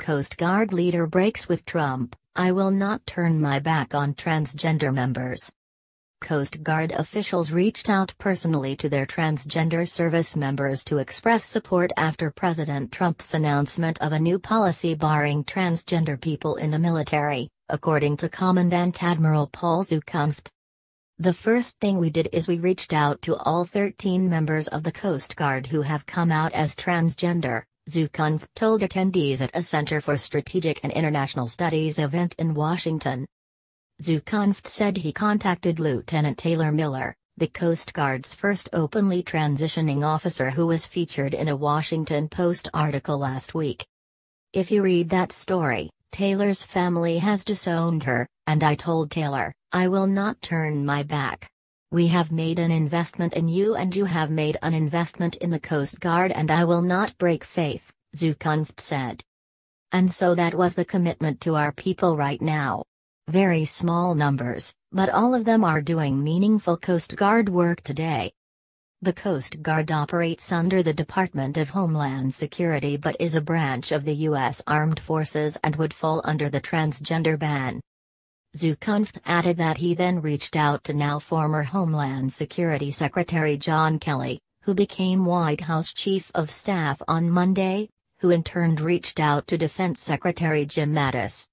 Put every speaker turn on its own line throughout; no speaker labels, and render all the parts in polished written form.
Coast Guard leader breaks with Trump, "I will not turn my back on transgender members." Coast Guard officials reached out personally to their transgender service members to express support after President Trump's announcement of a new policy barring transgender people in the military, according to Commandant Admiral Paul Zukunft. "The first thing we did is we reached out to all 13 members of the Coast Guard who have come out as transgender," Zukunft told attendees at a Center for Strategic and International Studies event in Washington. Zukunft said he contacted Lieutenant Taylor Miller, the Coast Guard's first openly transitioning officer, who was featured in a Washington Post article last week. "If you read that story, Taylor's family has disowned her, and I told Taylor, I will not turn my back. We have made an investment in you and you have made an investment in the Coast Guard and I will not break faith," Zukunft said. "And so that was the commitment to our people right now. Very small numbers, but all of them are doing meaningful Coast Guard work today." The Coast Guard operates under the Department of Homeland Security but is a branch of the U.S. Armed Forces and would fall under the transgender ban. Zukunft added that he then reached out to now former Homeland Security Secretary John Kelly, who became White House Chief of Staff on Monday, who in turn reached out to Defense Secretary Jim Mattis.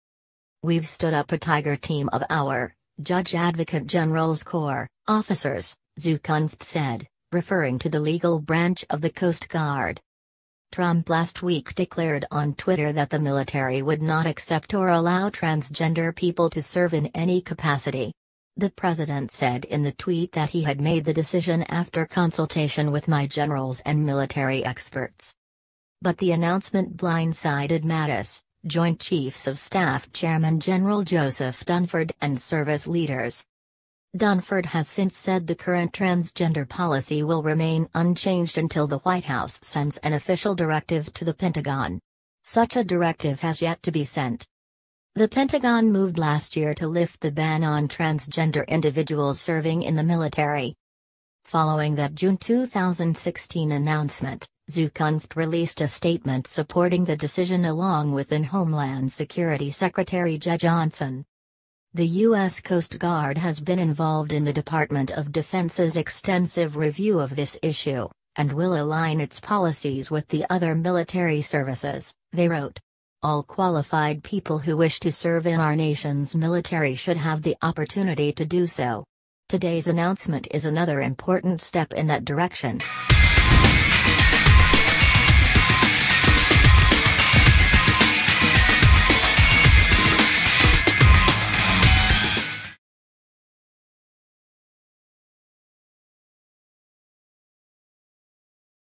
"We've stood up a tiger team of our Judge Advocate General's Corps officers," Zukunft said, referring to the legal branch of the Coast Guard. Trump last week declared on Twitter that the military would not accept or allow transgender people to serve in any capacity. The president said in the tweet that he had made the decision after consultation with my generals and military experts. But the announcement blindsided Mattis, Joint Chiefs of Staff Chairman General Joseph Dunford, and service leaders. Dunford has since said the current transgender policy will remain unchanged until the White House sends an official directive to the Pentagon. Such a directive has yet to be sent. The Pentagon moved last year to lift the ban on transgender individuals serving in the military. Following that June 2016 announcement, Zukunft released a statement supporting the decision along with then Homeland Security Secretary Jeh Johnson. The U.S. Coast Guard has been involved in the Department of Defense's extensive review of this issue, and will align its policies with the other military services, they wrote. "All qualified people who wish to serve in our nation's military should have the opportunity to do so. Today's announcement is another important step in that direction."